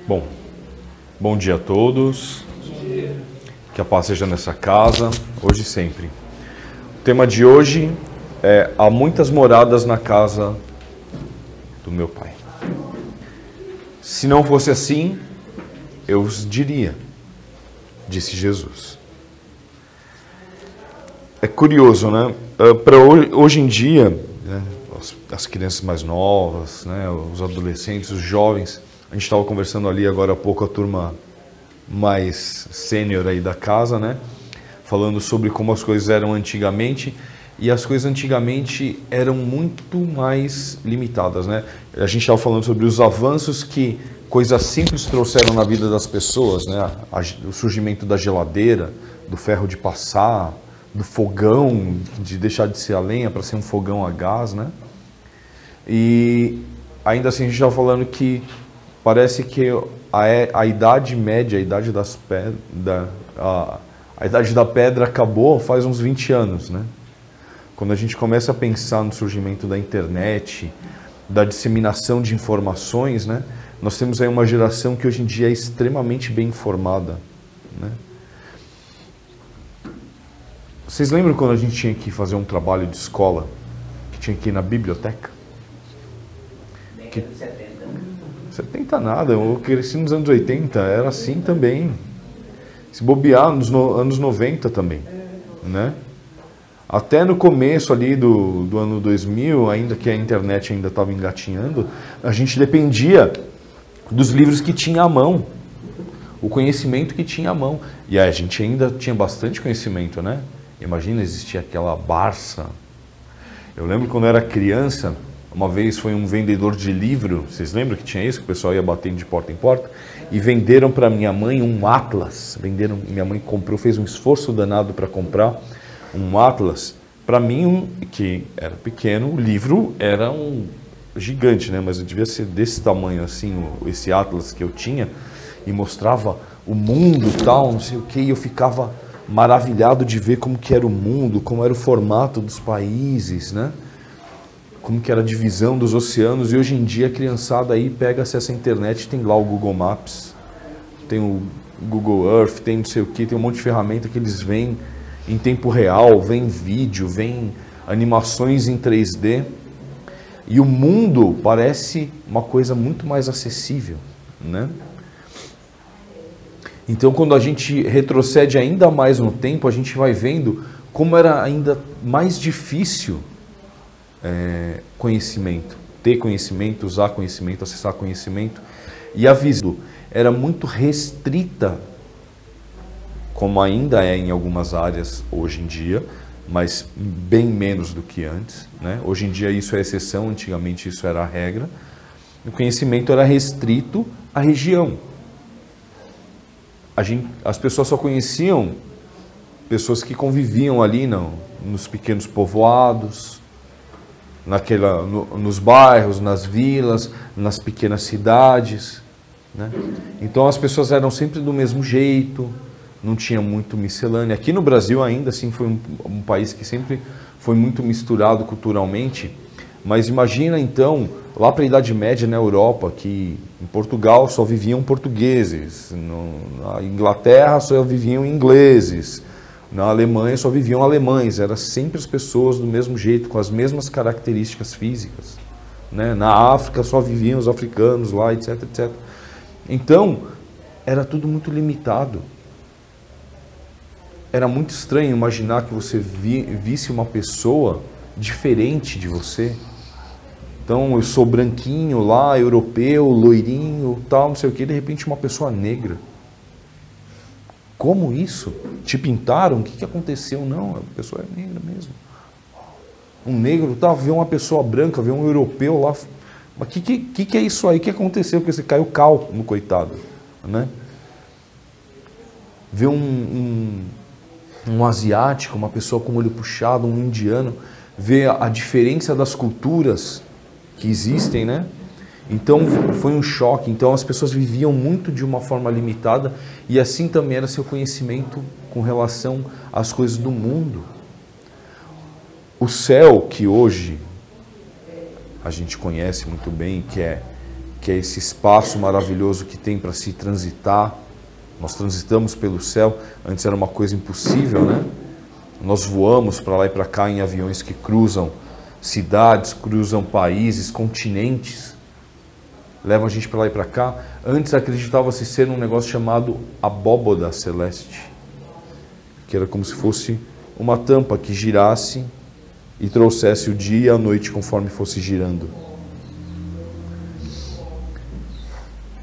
Bom, bom dia a todos. Que a paz seja nessa casa, hoje e sempre. O tema de hoje é: há muitas moradas na casa do meu Pai. Se não fosse assim, eu vos diria, disse Jesus. É curioso, né? Para hoje em dia, né, as crianças mais novas, né, os adolescentes, os jovens, a gente estava conversando ali agora há pouco, a turma mais sênior aí da casa, né? Falando sobre como as coisas eram antigamente, e as coisas antigamente eram muito mais limitadas, né? A gente estava falando sobre os avanços que coisas simples trouxeram na vida das pessoas, né? O surgimento da geladeira, do ferro de passar, do fogão, de deixar de ser a lenha para ser um fogão a gás, né? E ainda assim a gente estava falando que parece que a idade média, a idade a idade da pedra acabou faz uns 20 anos, né? Quando a gente começa a pensar no surgimento da internet, da disseminação de informações, né? Nós temos aí uma geração que hoje em dia é extremamente bem informada, né? Vocês lembram quando a gente tinha que fazer um trabalho de escola, que tinha que ir na biblioteca? Década de 70. 70 nada, eu cresci nos anos 80, era assim também. Se bobear, nos anos 90 também, né? Até no começo ali do ano 2000, ainda que a internet ainda estava engatinhando, a gente dependia dos livros que tinha à mão, o conhecimento que tinha à mão. E aí a gente ainda tinha bastante conhecimento, né? Imagina, existia aquela Barça. Eu lembro quando eu era criança, uma vez foi um vendedor de livro, vocês lembram que tinha isso? Que o pessoal ia batendo de porta em porta, e venderam para minha mãe um Atlas. Minha mãe comprou, fez um esforço danado para comprar um Atlas. Para mim, que era pequeno, o livro era um gigante, né? Mas eu devia ser desse tamanho assim, esse Atlas que eu tinha, e mostrava o mundo e tal, não sei o que, e eu ficava maravilhado de ver como que era o mundo, como era o formato dos países, né? Como que era a divisão dos oceanos. E hoje em dia a criançada aí pega acesso à internet, tem lá o Google Maps, tem o Google Earth, tem não sei o que, tem um monte de ferramenta que eles veem em tempo real, vem vídeo, vem animações em 3D, e o mundo parece uma coisa muito mais acessível, né? Então, quando a gente retrocede ainda mais no tempo, a gente vai vendo como era ainda mais difícil conhecimento, ter conhecimento, usar conhecimento, acessar conhecimento, e a visão era muito restrita, como ainda é em algumas áreas hoje em dia, mas bem menos do que antes, né? Hoje em dia isso é exceção, antigamente isso era a regra. O conhecimento era restrito à região. As pessoas só conheciam pessoas que conviviam ali nos pequenos povoados, nos bairros, nas vilas, nas pequenas cidades, né? Então as pessoas eram sempre do mesmo jeito, não tinha muito miscelânea. Aqui no Brasil ainda assim foi um país que sempre foi muito misturado culturalmente, mas imagina então, lá para a Idade Média na Europa, que em Portugal só viviam portugueses, na Inglaterra só viviam ingleses, na Alemanha só viviam alemães, eram sempre as pessoas do mesmo jeito, com as mesmas características físicas, né? Na África só viviam os africanos lá, etc, etc. Então, era tudo muito limitado. Era muito estranho imaginar que você visse uma pessoa diferente de você. Então, eu sou branquinho lá, europeu, loirinho, tal, não sei o que, de repente uma pessoa negra. Como isso? Te pintaram? O que aconteceu? Não, a pessoa é negra mesmo. Um negro, tá, vê uma pessoa branca, vê um europeu lá. Mas o que é isso aí? O que aconteceu? Porque você caiu cal no coitado, né? Vê um asiático, uma pessoa com o olho puxado, um indiano, vê a diferença das culturas que existem, né? Então foi um choque. Então as pessoas viviam muito de uma forma limitada, e assim também era seu conhecimento com relação às coisas do mundo. O céu, que hoje a gente conhece muito bem, que é que é esse espaço maravilhoso que tem para se transitar. Nós transitamos pelo céu, antes era uma coisa impossível, né? Nós voamos para lá e para cá em aviões que cruzam cidades, cruzam países, continentes, levam a gente para lá e para cá. Antes acreditava-se ser um negócio chamado abóboda celeste, que era como se fosse uma tampa que girasse e trouxesse o dia e a noite conforme fosse girando.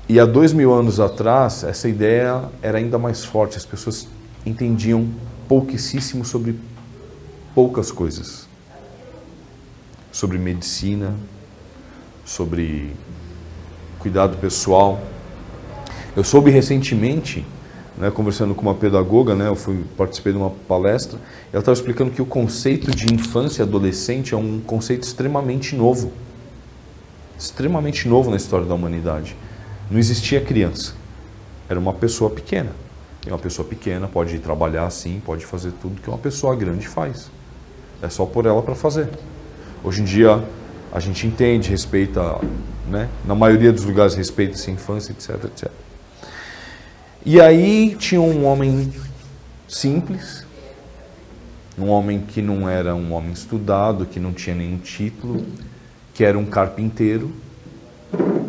E há 2000 anos atrás, essa ideia era ainda mais forte. As pessoas entendiam pouquíssimo sobre poucas coisas. Sobre medicina, sobre cuidado pessoal. Eu soube recentemente, né, conversando com uma pedagoga, né, participei de uma palestra, ela estava explicando que o conceito de infância e adolescente é um conceito extremamente novo na história da humanidade. Não existia criança, era uma pessoa pequena. E uma pessoa pequena pode ir trabalhar assim, pode fazer tudo que uma pessoa grande faz. É só pôr ela para fazer. Hoje em dia a gente entende, respeita, né? Na maioria dos lugares respeita-se a infância, etc, etc. E aí tinha um homem simples, um homem que não era um homem estudado, que não tinha nenhum título, que era um carpinteiro,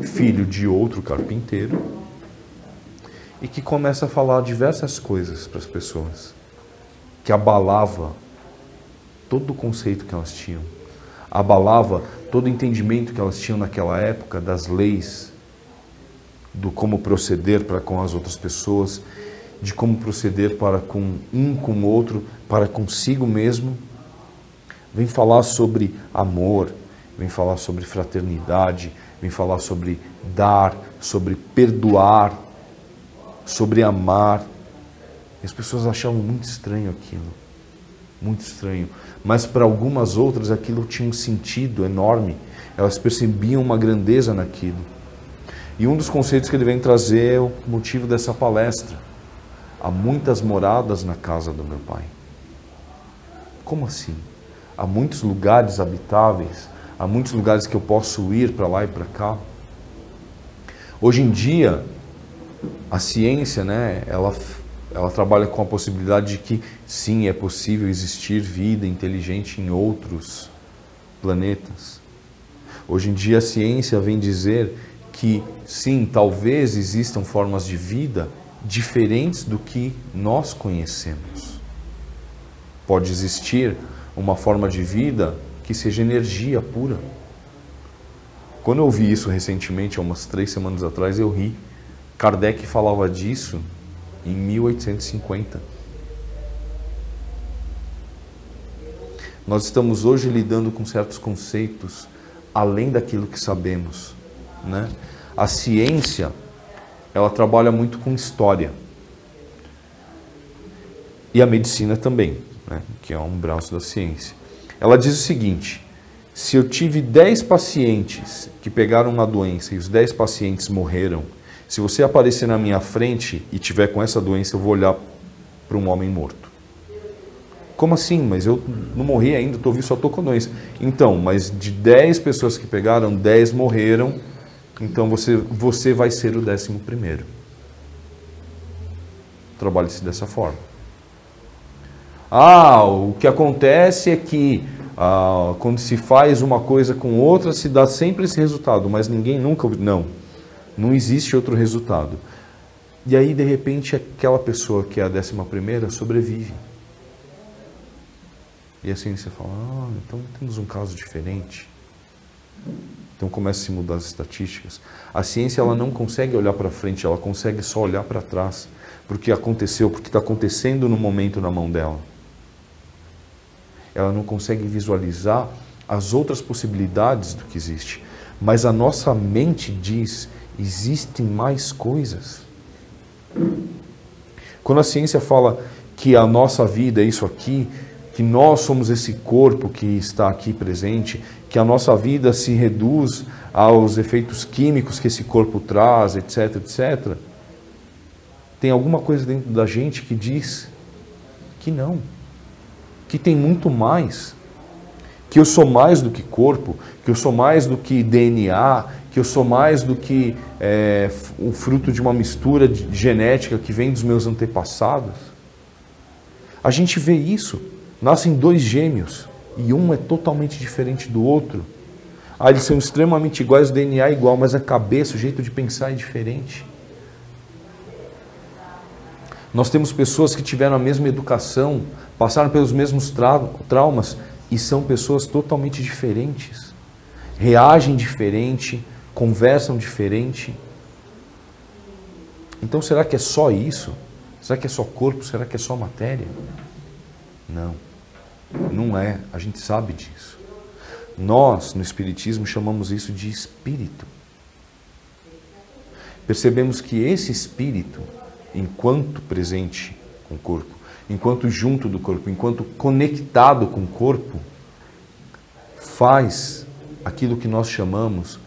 filho de outro carpinteiro, e que começa a falar diversas coisas para as pessoas, que abalava todo o conceito que elas tinham, abalava todo o entendimento que elas tinham naquela época das leis, do como proceder para com as outras pessoas, de como proceder para com o outro, para consigo mesmo. Vem falar sobre amor, vem falar sobre fraternidade, vem falar sobre dar, sobre perdoar, sobre amar. E as pessoas achavam muito estranho aquilo, muito estranho. Mas para algumas outras aquilo tinha um sentido enorme, elas percebiam uma grandeza naquilo. E um dos conceitos que ele vem trazer é o motivo dessa palestra. Há muitas moradas na casa do meu Pai. Como assim? Há muitos lugares habitáveis, há muitos lugares que eu posso ir para lá e para cá. Hoje em dia, a ciência, né, ela trabalha com a possibilidade de que sim, é possível existir vida inteligente em outros planetas. Hoje em dia a ciência vem dizer que sim, talvez existam formas de vida diferentes do que nós conhecemos. Pode existir uma forma de vida que seja energia pura. Quando eu ouvi isso recentemente, há umas 3 semanas atrás, eu ri. Kardec falava disso em 1850. Nós estamos hoje lidando com certos conceitos além daquilo que sabemos, né? A ciência, ela trabalha muito com história. E a medicina também, né? Que é um braço da ciência. Ela diz o seguinte: se eu tive 10 pacientes que pegaram uma doença e os 10 pacientes morreram, se você aparecer na minha frente e tiver com essa doença, eu vou olhar para um homem morto. Como assim? Mas eu não morri ainda, só estou com doença. Então, mas de 10 pessoas que pegaram, 10 morreram, então você vai ser o 11º. Trabalhe-se dessa forma. O que acontece é que quando se faz uma coisa com outra, se dá sempre esse resultado, mas ninguém nunca... Não existe outro resultado. E aí, de repente, aquela pessoa que é a 11ª sobrevive. E assim você fala, então temos um caso diferente. Então começa a se mudar as estatísticas. A ciência, ela não consegue olhar para frente, ela consegue só olhar para trás. Porque aconteceu, porque está acontecendo no momento na mão dela. Ela não consegue visualizar as outras possibilidades do que existe. Mas a nossa mente diz, existem mais coisas. Quando a ciência fala que a nossa vida é isso aqui, que nós somos esse corpo que está aqui presente, que a nossa vida se reduz aos efeitos químicos que esse corpo traz, etc, etc. Tem alguma coisa dentro da gente que diz que não, que tem muito mais, que eu sou mais do que corpo, que eu sou mais do que DNA, que eu sou mais do que o fruto de uma mistura genética que vem dos meus antepassados. A gente vê isso. Nascem dois gêmeos e um é totalmente diferente do outro. Eles são extremamente iguais, o DNA é igual, mas a cabeça, o jeito de pensar é diferente. Nós temos pessoas que tiveram a mesma educação, passaram pelos mesmos traumas e são pessoas totalmente diferentes. Reagem diferente, conversam diferente. Então será que é só isso? Será que é só corpo? Será que é só matéria? Não, não é. A gente sabe disso. Nós, no Espiritismo, chamamos isso de espírito. Percebemos que esse espírito, enquanto presente com o corpo, enquanto junto do corpo, enquanto conectado com o corpo, faz aquilo que nós chamamos,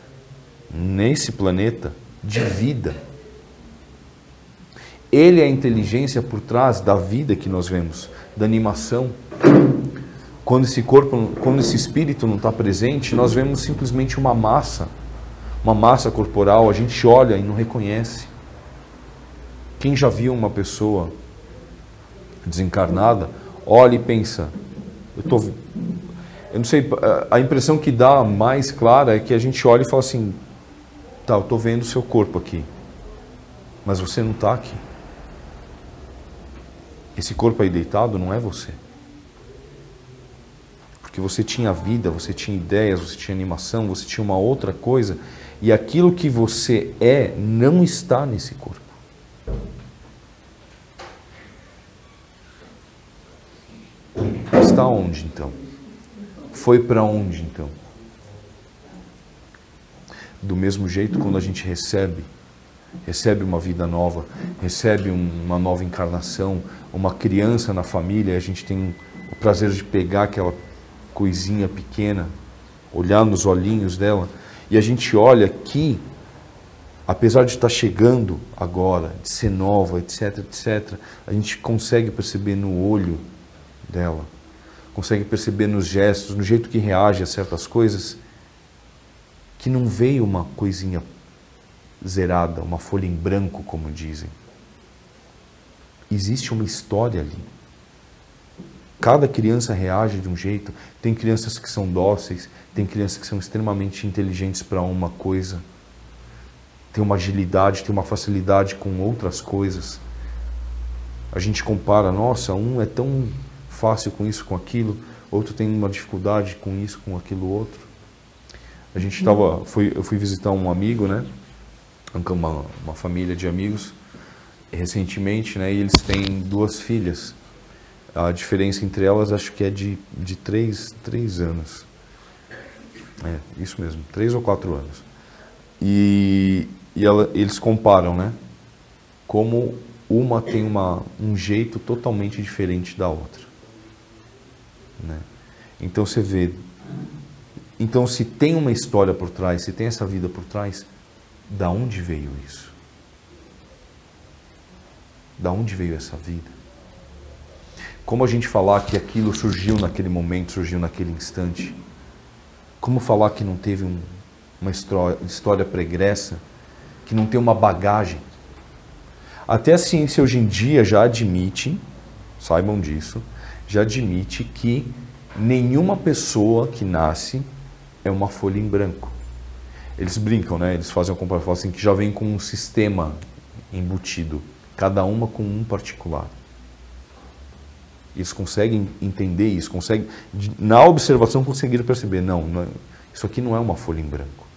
nesse planeta, de vida. Ele é a inteligência por trás da vida que nós vemos, da animação. Quando esse espírito não está presente, nós vemos simplesmente uma massa corporal, a gente olha e não reconhece. Quem já viu uma pessoa desencarnada, olha e pensa, eu não sei, a impressão que dá mais clara é que a gente olha e fala assim, tá, eu estou vendo o seu corpo aqui, mas você não está aqui. Esse corpo aí deitado não é você. Porque você tinha vida, você tinha ideias, você tinha animação, você tinha uma outra coisa, e aquilo que você é não está nesse corpo. Está onde então? Foi para onde então? Do mesmo jeito, quando a gente recebe uma vida nova, recebe uma nova encarnação, uma criança na família, a gente tem o prazer de pegar aquela coisinha pequena, olhar nos olhinhos dela, e a gente olha que, apesar de estar chegando agora, de ser nova, etc, etc, a gente consegue perceber no olho dela, consegue perceber nos gestos, no jeito que reage a certas coisas, que não veio uma coisinha zerada, uma folha em branco, como dizem. Existe uma história ali. Cada criança reage de um jeito. Tem crianças que são dóceis, tem crianças que são extremamente inteligentes para uma coisa, tem uma agilidade, tem uma facilidade com outras coisas. A gente compara, nossa, um é tão fácil com isso, com aquilo, outro tem uma dificuldade com isso, com aquilo outro. Eu fui visitar um amigo, né? Uma família de amigos, recentemente, né? E eles têm 2 filhas. A diferença entre elas acho que é de 3 anos. Isso mesmo, 3 ou 4 anos. Eles comparam, né? Como uma tem um jeito totalmente diferente da outra. Né? Então você vê... Então se tem uma história por trás, se tem essa vida por trás, da onde veio isso? Da onde veio essa vida? Como a gente falar que aquilo surgiu naquele momento, surgiu naquele instante? Como falar que não teve uma história pregressa, que não tem uma bagagem? Até a ciência hoje em dia já admite, saibam disso, já admite que nenhuma pessoa que nasce é uma folha em branco. Eles brincam, né? Eles fazem uma comparação assim, que já vem com um sistema embutido, cada uma com um particular. Eles conseguem entender isso, conseguem, na observação, conseguiram perceber, não, isso aqui não é uma folha em branco.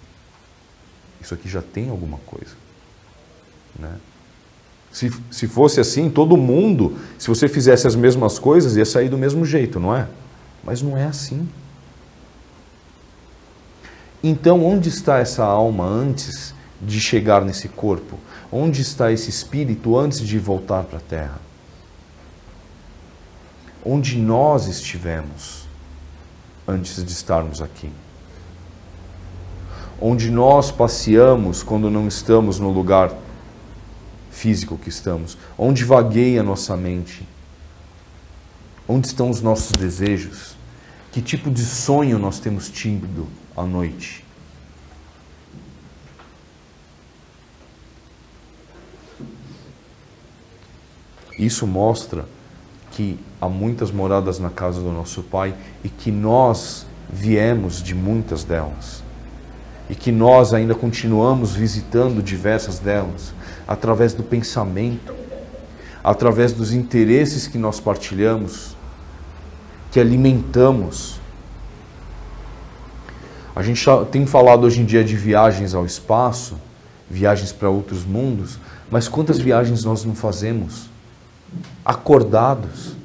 Isso aqui já tem alguma coisa. Né? Se fosse assim, todo mundo, se você fizesse as mesmas coisas, ia sair do mesmo jeito, não é? Mas não é assim. Então, onde está essa alma antes de chegar nesse corpo? Onde está esse espírito antes de voltar para a Terra? Onde nós estivemos antes de estarmos aqui? Onde nós passeamos quando não estamos no lugar físico que estamos? Onde vagueia a nossa mente? Onde estão os nossos desejos? Que tipo de sonho nós temos tido à noite? Isso mostra que há muitas moradas na casa do nosso Pai e que nós viemos de muitas delas. E que nós ainda continuamos visitando diversas delas, através do pensamento, através dos interesses que nós partilhamos, que alimentamos. A gente tem falado hoje em dia de viagens ao espaço, viagens para outros mundos, mas quantas viagens nós não fazemos acordados?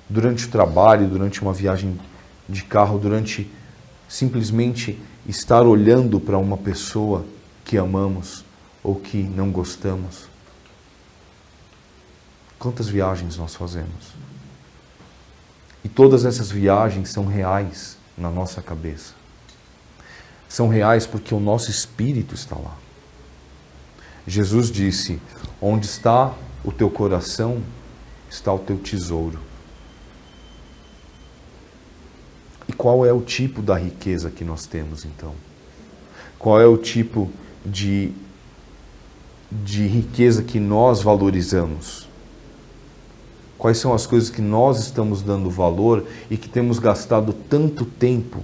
Durante o trabalho, durante uma viagem de carro, durante simplesmente estar olhando para uma pessoa que amamos ou que não gostamos. Quantas viagens nós fazemos? E todas essas viagens são reais na nossa cabeça. São reais porque o nosso espírito está lá. Jesus disse: onde está o teu coração, está o teu tesouro. E qual é o tipo da riqueza que nós temos, então? Qual é o tipo de riqueza que nós valorizamos? Quais são as coisas que nós estamos dando valor e que temos gastado tanto tempo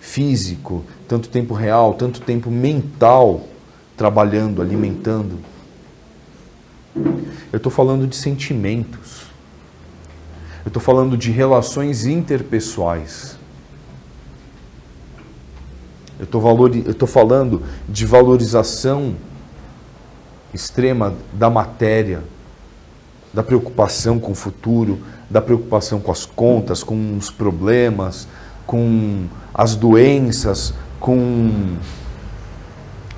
físico, tanto tempo real, tanto tempo mental trabalhando, alimentando? Eu estou falando de sentimentos. Eu estou falando de relações interpessoais. Eu estou falando de valorização extrema da matéria, da preocupação com o futuro, da preocupação com as contas, com os problemas, com as doenças, com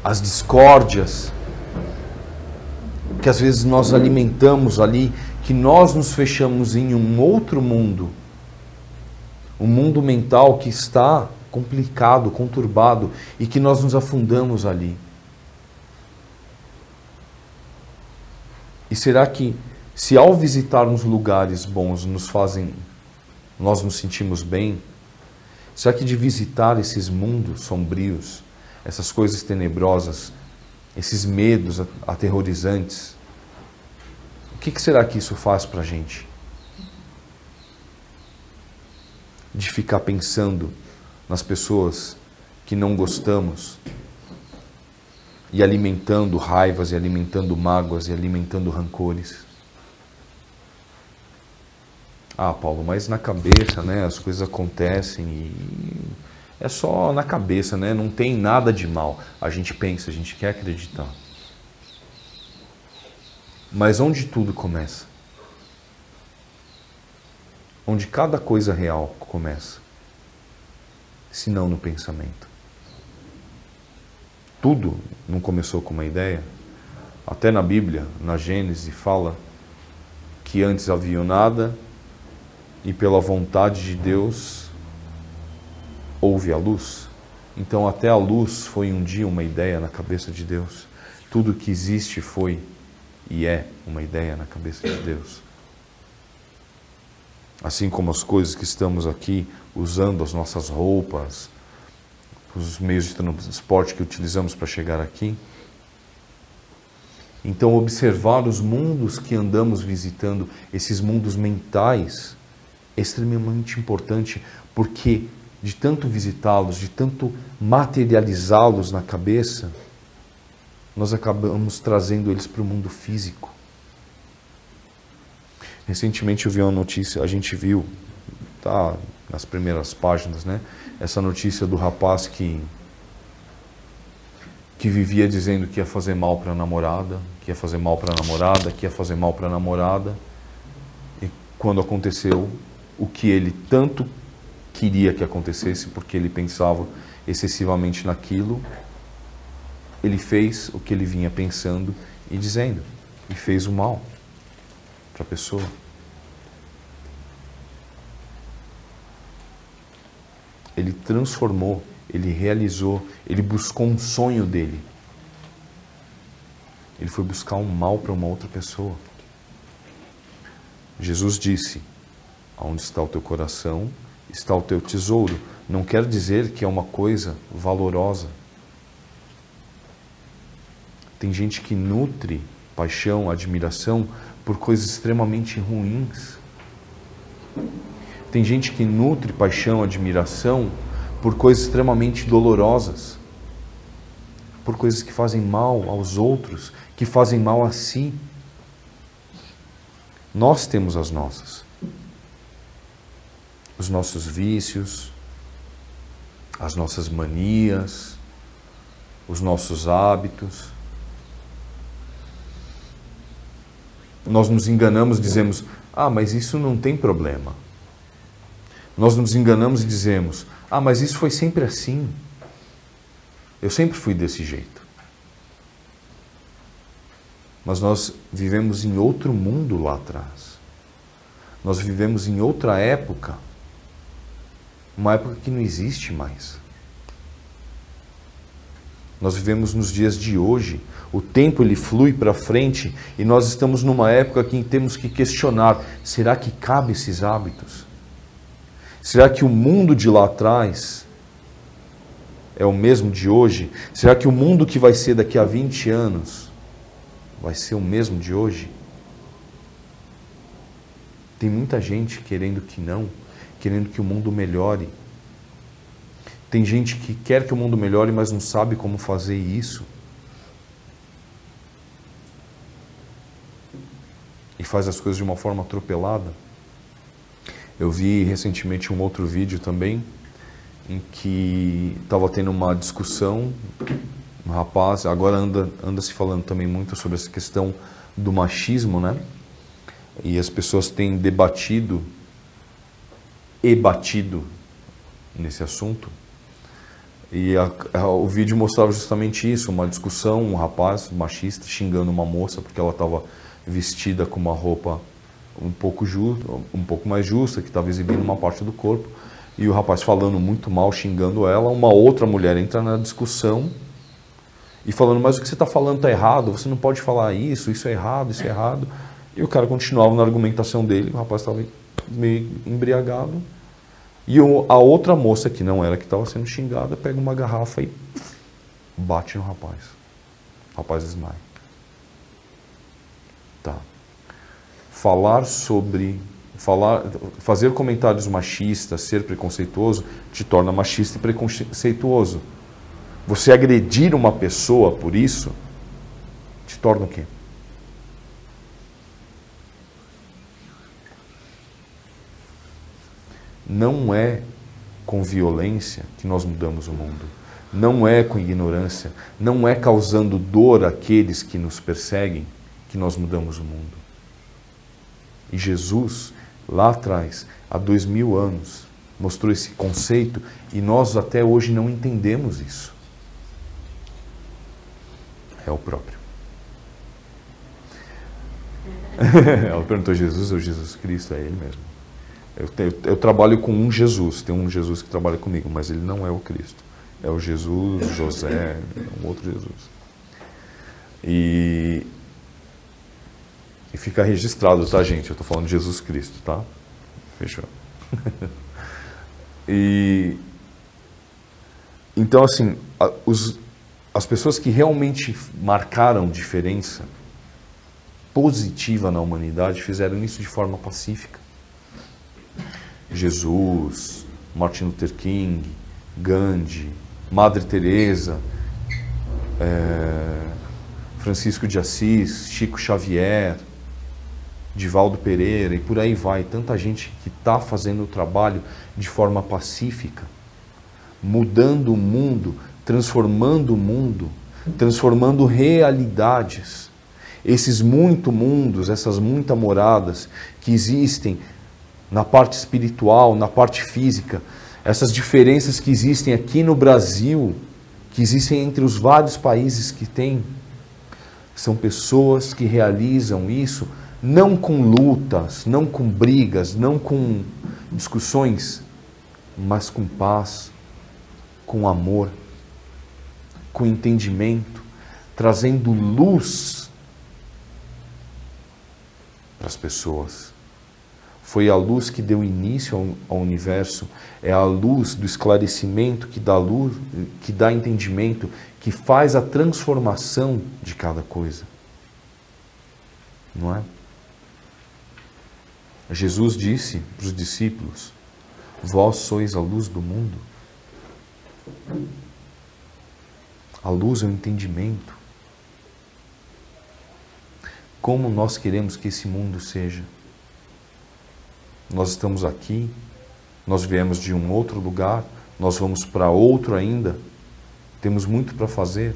as discórdias, que às vezes nós alimentamos ali, que nós nos fechamos em um outro mundo, um mundo mental que está complicado, conturbado, e que nós nos afundamos ali. E será que, se ao visitarmos lugares bons nós nos sentimos bem, será que de visitar esses mundos sombrios, essas coisas tenebrosas, esses medos aterrorizantes, o que será que isso faz para a gente? De ficar pensando nas pessoas que não gostamos e alimentando raivas, e alimentando mágoas, e alimentando rancores. Ah, Paulo, mas na cabeça, né, as coisas acontecem e é só na cabeça, né, não tem nada de mal. A gente pensa, a gente quer acreditar. Mas onde tudo começa? Onde cada coisa real começa? Se não no pensamento. Tudo não começou com uma ideia? Até na Bíblia, na Gênesis, fala que antes havia o nada e pela vontade de Deus houve a luz. Então até a luz foi um dia uma ideia na cabeça de Deus. Tudo que existe foi e é uma ideia na cabeça de Deus. Assim como as coisas que estamos aqui usando, as nossas roupas, os meios de transporte que utilizamos para chegar aqui. Então observar os mundos que andamos visitando, esses mundos mentais, é extremamente importante, porque de tanto visitá-los, de tanto materializá-los na cabeça, nós acabamos trazendo eles para o mundo físico. Recentemente eu vi uma notícia, a gente viu, tá nas primeiras páginas, né? Essa notícia do rapaz que vivia dizendo que ia fazer mal para a namorada, que ia fazer mal para a namorada, que ia fazer mal para a namorada. E quando aconteceu o que ele tanto queria que acontecesse, porque ele pensava excessivamente naquilo, ele fez o que ele vinha pensando e dizendo, e fez o mal para a pessoa. Ele transformou, ele realizou, ele buscou um sonho dele. Ele foi buscar um mal para uma outra pessoa. Jesus disse Onde está o teu coração, está o teu tesouro. Não quer dizer que é uma coisa valorosa. Tem gente que nutre paixão, admiração por coisas extremamente ruins. Tem gente que nutre paixão, admiração por coisas extremamente dolorosas. Por coisas que fazem mal aos outros, que fazem mal a si. Nós temos as nossas. Os nossos vícios, as nossas manias, os nossos hábitos. Nós nos enganamos e dizemos, mas isso não tem problema. Nós nos enganamos e dizemos, mas isso foi sempre assim. Eu sempre fui desse jeito. Mas nós vivemos em outro mundo lá atrás. Nós vivemos em outra época. Uma época que não existe mais. Nós vivemos nos dias de hoje. O tempo ele flui para frente e nós estamos numa época que temos que questionar, será que cabe esses hábitos? Será que o mundo de lá atrás é o mesmo de hoje? Será que o mundo que vai ser daqui a 20 anos vai ser o mesmo de hoje? Tem muita gente querendo que não, querendo que o mundo melhore. Tem gente que quer que o mundo melhore, mas não sabe como fazer isso. E faz as coisas de uma forma atropelada. Eu vi recentemente um outro vídeo também, em que estava tendo uma discussão, um rapaz, agora anda se falando também muito sobre essa questão do machismo, né? E as pessoas têm debatido e batido nesse assunto. E o vídeo mostrava justamente isso, uma discussão, um rapaz machista xingando uma moça porque ela estava vestida com uma roupa um pouco mais justa, que estava exibindo uma parte do corpo, e o rapaz falando muito mal, xingando ela. Uma outra mulher entra na discussão e falando, mas o que você está falando está errado, você não pode falar isso é errado, isso é errado. E o cara continuava na argumentação dele, o rapaz estava meio embriagado, e a outra moça, que não era que estava sendo xingada, pega uma garrafa e bate no rapaz. O rapaz desmaia. Tá. Fazer comentários machistas, ser preconceituoso, te torna machista e preconceituoso. Você agredir uma pessoa por isso, te torna o quê? Não é com violência que nós mudamos o mundo. Não é com ignorância. Não é causando dor àqueles que nos perseguem que nós mudamos o mundo. E Jesus, lá atrás, há 2000 anos, mostrou esse conceito e nós até hoje não entendemos isso. É o próprio. Ela perguntou, Jesus ou Jesus Cristo? É Ele mesmo. Eu trabalho com um Jesus, tem um Jesus que trabalha comigo, mas ele não é o Cristo. É o Jesus, José, um outro Jesus. E fica registrado, tá, gente? Eu estou falando de Jesus Cristo, tá? Fechou. Então, assim, as pessoas que realmente marcaram diferença positiva na humanidade fizeram isso de forma pacífica. Jesus, Martin Luther King, Gandhi, Madre Teresa, Francisco de Assis, Chico Xavier, Divaldo Pereira e por aí vai. Tanta gente que está fazendo o trabalho de forma pacífica, mudando o mundo, transformando o mundo, transformando realidades. Esses muito mundos, essas muitas moradas que existem na parte espiritual, na parte física, essas diferenças que existem aqui no Brasil, que existem entre os vários países que tem, são pessoas que realizam isso não com lutas, não com brigas, não com discussões, mas com paz, com amor, com entendimento, trazendo luz para as pessoas, Foi a luz que deu início ao universo, é a luz do esclarecimento que dá luz, que dá entendimento, que faz a transformação de cada coisa. Não é? Jesus disse para os discípulos: vós sois a luz do mundo. A luz é o entendimento. Como nós queremos que esse mundo seja? Nós estamos aqui, nós viemos de um outro lugar, nós vamos para outro ainda, temos muito para fazer.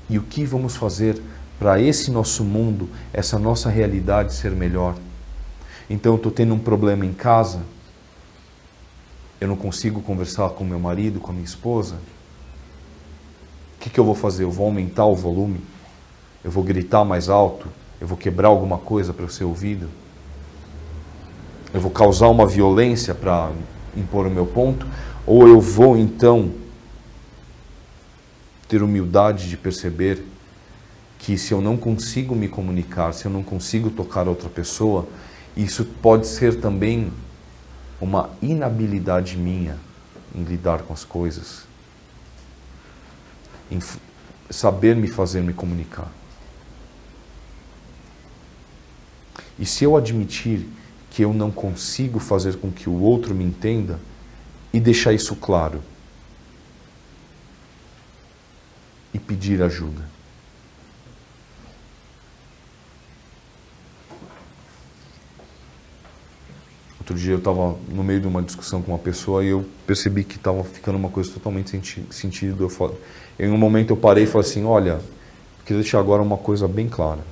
E o que vamos fazer para esse nosso mundo, essa nossa realidade ser melhor? Então eu estou tendo um problema em casa, eu não consigo conversar com meu marido, com a minha esposa. O que eu vou fazer? Eu vou aumentar o volume? Eu vou gritar mais alto? Eu vou quebrar alguma coisa para eu ser ouvido? Eu vou causar uma violência para impor o meu ponto? Ou eu vou então ter humildade de perceber que se eu não consigo me comunicar, se eu não consigo tocar outra pessoa, isso pode ser também uma inabilidade minha em lidar com as coisas, em saber me fazer me comunicar. E se eu admitir que eu não consigo fazer com que o outro me entenda e deixar isso claro e pedir ajuda. Outro dia eu estava no meio de uma discussão com uma pessoa e eu percebi que estava ficando uma coisa totalmente sem sentido. Em um momento eu parei e falei assim: olha, eu queria deixar agora uma coisa bem clara.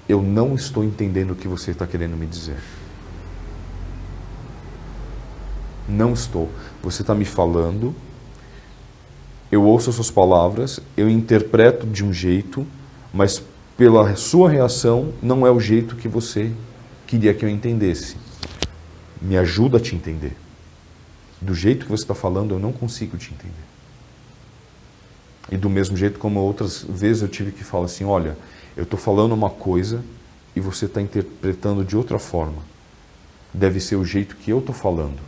Eu não estou entendendo o que você está querendo me dizer. Não estou. Você está me falando, eu ouço as suas palavras, eu interpreto de um jeito, mas pela sua reação não é o jeito que você queria que eu entendesse. Me ajuda a te entender. Do jeito que você está falando, eu não consigo te entender. E do mesmo jeito como outras vezes eu tive que falar assim: olha, eu estou falando uma coisa e você está interpretando de outra forma. Deve ser o jeito que eu estou falando.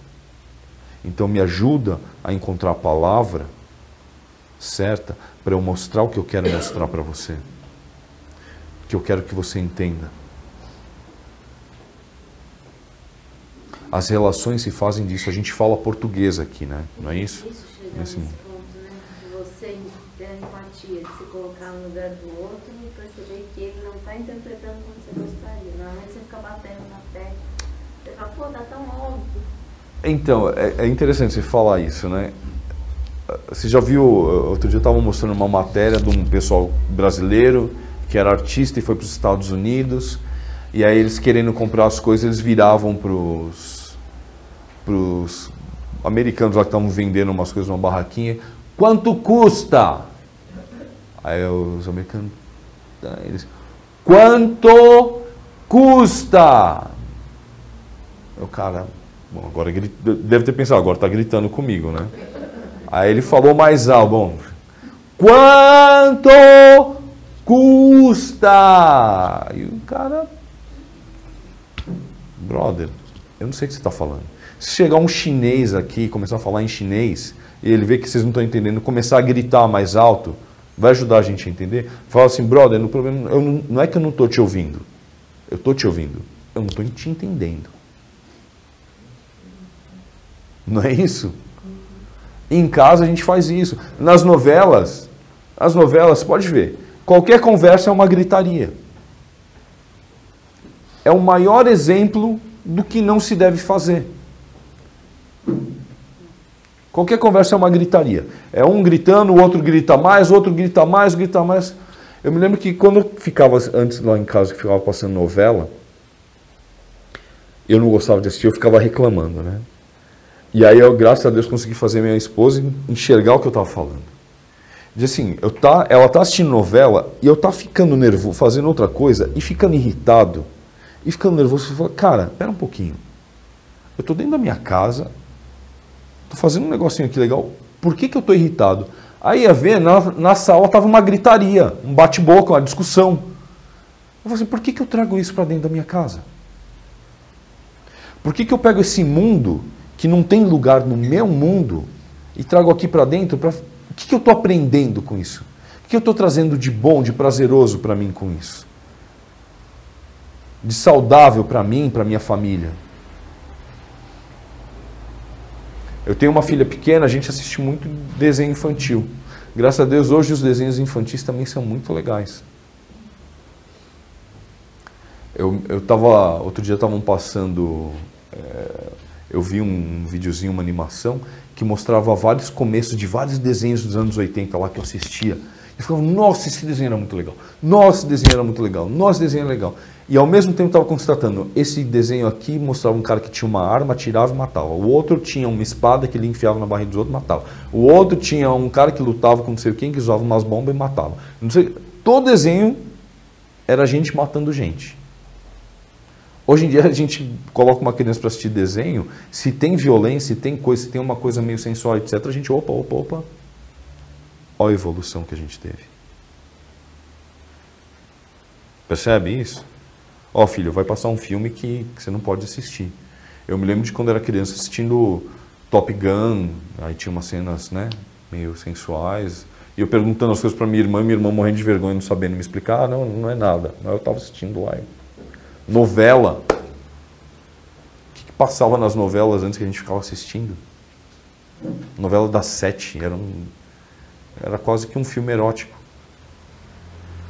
Então me ajuda a encontrar a palavra certa para eu mostrar o que eu quero mostrar para você. Que eu quero que você entenda. As relações se fazem disso. A gente fala português aqui, né? Não é isso? Isso chega nesse ponto, né? De você ter a empatia, de se colocar no lugar do outro e perceber que ele não está interpretando como você gostaria. Normalmente você fica batendo na tecla. Você fala, pô, tá tão óbvio. Então, é interessante você falar isso, né? Você já viu, outro dia eu estava mostrando uma matéria de um pessoal brasileiro que era artista e foi para os Estados Unidos, e aí eles querendo comprar as coisas, eles viravam para os americanos lá que estavam vendendo umas coisas numa barraquinha: quanto custa? Aí os americanos, eles: quanto custa? O cara, bom, agora deve ter pensado, agora está gritando comigo, né? Aí ele falou mais alto: bom, quanto custa? E o cara, brother, eu não sei o que você está falando. Se chegar um chinês aqui e começar a falar em chinês, e ele vê que vocês não estão entendendo, começar a gritar mais alto, vai ajudar a gente a entender? Fala assim: brother, no problema, não é que eu não estou te ouvindo. Eu estou te ouvindo. Eu não estou te entendendo. Não é isso? Em casa a gente faz isso. Nas novelas, pode ver, qualquer conversa é uma gritaria. É o maior exemplo do que não se deve fazer. Qualquer conversa é uma gritaria. É um gritando, o outro grita mais, o outro grita mais, grita mais. Eu me lembro que quando eu ficava antes lá em casa, que ficava passando novela, eu não gostava de assistir, eu ficava reclamando, né? E aí eu, graças a Deus, consegui fazer minha esposa enxergar o que eu estava falando. Diz assim, ela está assistindo novela e eu estava ficando nervoso, fazendo outra coisa e ficando irritado. E ficando nervoso, você fala: cara, espera um pouquinho. Eu estou dentro da minha casa, estou fazendo um negocinho aqui legal, por que eu estou irritado? Aí ia ver, na sala estava uma gritaria, um bate-boca, uma discussão. Eu falei assim: por que eu trago isso para dentro da minha casa? Por que eu pego esse mundo que não tem lugar no meu mundo e trago aqui para dentro? O que eu estou aprendendo com isso? O que eu estou trazendo de bom, de prazeroso para mim com isso? De saudável para mim, para minha família? Eu tenho uma filha pequena, a gente assiste muito desenho infantil. Graças a Deus, hoje os desenhos infantis também são muito legais. Outro dia estavam passando, eu vi um videozinho, uma animação, que mostrava vários começos de vários desenhos dos anos 80 lá que eu assistia. E eu ficava, nossa, esse desenho era muito legal. Nossa, esse desenho era muito legal. Nossa, esse desenho é legal. E ao mesmo tempo estava constatando, esse desenho aqui mostrava um cara que tinha uma arma, atirava e matava. O outro tinha uma espada que ele enfiava na barriga dos outros e matava. O outro tinha um cara que lutava com não sei quem, que usava umas bombas e matava. Não sei, todo desenho era gente matando gente. Hoje em dia a gente coloca uma criança para assistir desenho, se tem violência, se tem coisa, se tem uma coisa meio sensual, etc., a gente, opa. Olha a evolução que a gente teve. Percebe isso? Ó, filho, vai passar um filme que você não pode assistir. Eu me lembro de quando era criança assistindo Top Gun, aí tinha umas cenas, né, meio sensuais, e eu perguntando as coisas para minha irmã morrendo de vergonha, não sabendo me explicar. Não é nada. Eu estava assistindo lá. Novela. O que passava nas novelas antes que a gente ficava assistindo? Novela das 7. Era quase que um filme erótico.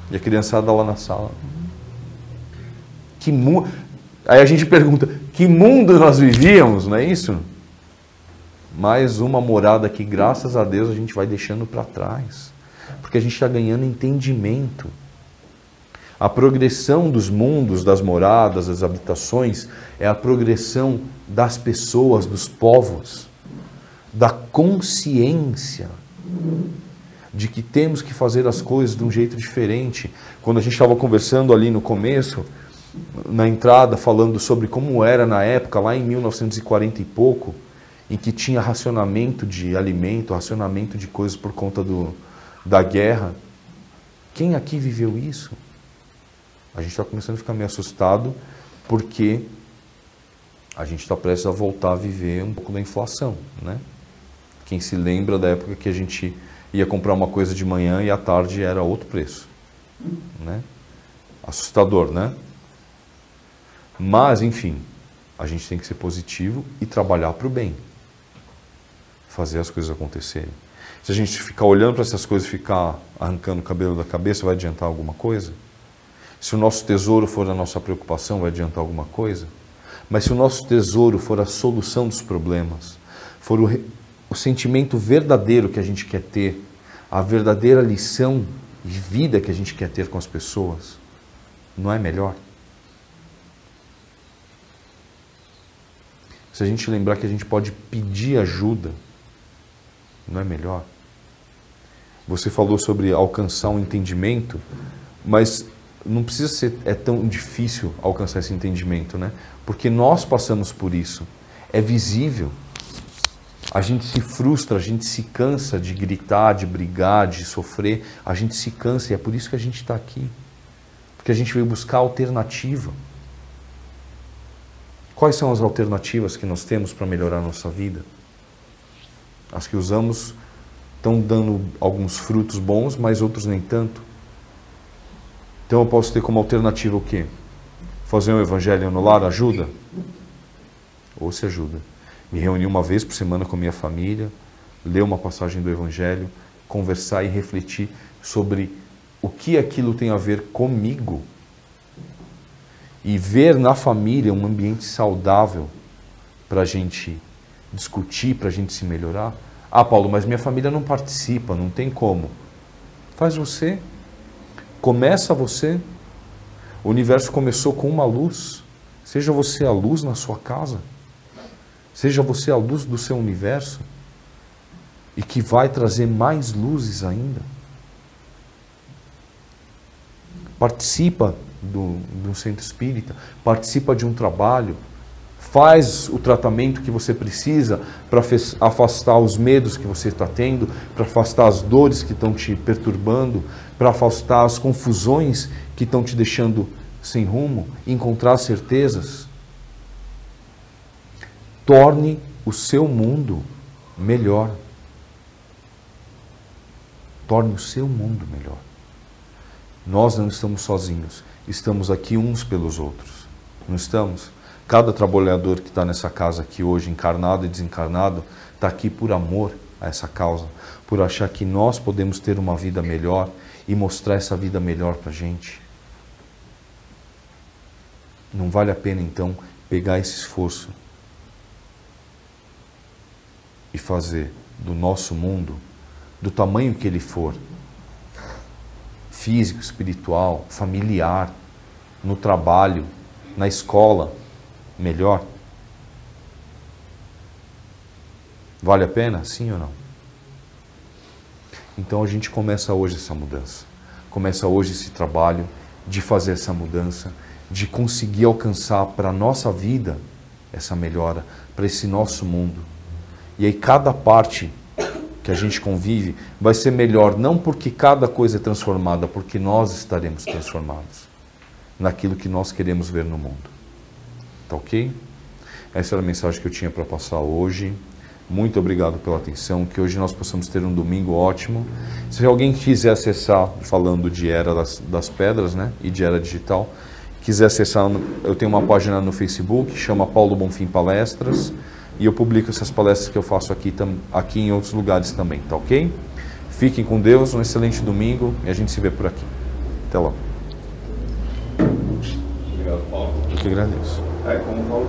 E a criançada lá na sala. Aí a gente pergunta, que mundo nós vivíamos, não é isso? Mais uma morada que, graças a Deus, a gente vai deixando para trás. Porque a gente está ganhando entendimento. A progressão dos mundos, das moradas, das habitações, é a progressão das pessoas, dos povos, da consciência de que temos que fazer as coisas de um jeito diferente. Quando a gente estava conversando ali no começo, na entrada, falando sobre como era na época, lá em 1940 e pouco, em que tinha racionamento de alimento, racionamento de coisas por conta da guerra. Quem aqui viveu isso? A gente está começando a ficar meio assustado porque a gente está prestes a voltar a viver um pouco da inflação, né? Quem se lembra da época que a gente ia comprar uma coisa de manhã e à tarde era outro preço, né? Assustador, né? Mas, enfim, a gente tem que ser positivo e trabalhar para o bem. Fazer as coisas acontecerem. Se a gente ficar olhando para essas coisas e ficar arrancando o cabelo da cabeça, vai adiantar alguma coisa? Se o nosso tesouro for a nossa preocupação, vai adiantar alguma coisa? Mas se o nosso tesouro for a solução dos problemas, for o sentimento verdadeiro que a gente quer ter, a verdadeira lição de vida que a gente quer ter com as pessoas, não é melhor? Se a gente lembrar que a gente pode pedir ajuda, não é melhor? Você falou sobre alcançar um entendimento, mas não precisa ser tão difícil alcançar esse entendimento, né? Porque nós passamos por isso. É visível. A gente se frustra, a gente se cansa de gritar, de brigar, de sofrer. A gente se cansa e é por isso que a gente está aqui. Porque a gente veio buscar alternativa. Quais são as alternativas que nós temos para melhorar a nossa vida? As que usamos estão dando alguns frutos bons, mas outros nem tanto. Então eu posso ter como alternativa o quê? Fazer um evangelho no lar ajuda? Ou se ajuda. Me reunir uma vez por semana com a minha família, ler uma passagem do evangelho, conversar e refletir sobre o que aquilo tem a ver comigo. E ver na família um ambiente saudável para a gente discutir, para a gente se melhorar. Ah, Paulo, mas minha família não participa, não tem como. Faz você. Começa você. O universo começou com uma luz. Seja você a luz na sua casa. Seja você a luz do seu universo. E que vai trazer mais luzes ainda. Participa do centro espírita. Participa de um trabalho. Faz o tratamento que você precisa para afastar os medos que você está tendo, para afastar as dores que estão te perturbando, para afastar as confusões que estão te deixando sem rumo, encontrar certezas. Torne o seu mundo melhor. Torne o seu mundo melhor. Nós não estamos sozinhos, estamos aqui uns pelos outros. Não estamos? Cada trabalhador que está nessa casa aqui hoje, encarnado e desencarnado, está aqui por amor a essa causa, por achar que nós podemos ter uma vida melhor e mostrar essa vida melhor para a gente. Não vale a pena, então, pegar esse esforço e fazer do nosso mundo, do tamanho que ele for, físico, espiritual, familiar, no trabalho, na escola, melhor? Vale a pena? Sim ou não? Então a gente começa hoje essa mudança. Começa hoje esse trabalho de fazer essa mudança, de conseguir alcançar para a nossa vida essa melhora, para esse nosso mundo. E aí cada parte que a gente convive vai ser melhor, não porque cada coisa é transformada, porque nós estaremos transformados naquilo que nós queremos ver no mundo. Tá ok? Essa era a mensagem que eu tinha para passar hoje. Muito obrigado pela atenção, que hoje nós possamos ter um domingo ótimo. Se alguém quiser acessar, falando de Era das Pedras, né, e de Era Digital, quiser acessar, eu tenho uma página no Facebook, chama Paulo Bonfim Palestras, e eu publico essas palestras que eu faço aqui em outros lugares também, tá ok? Fiquem com Deus, um excelente domingo, e a gente se vê por aqui. Até logo. Obrigado, Paulo. Eu que agradeço. Como o Paulo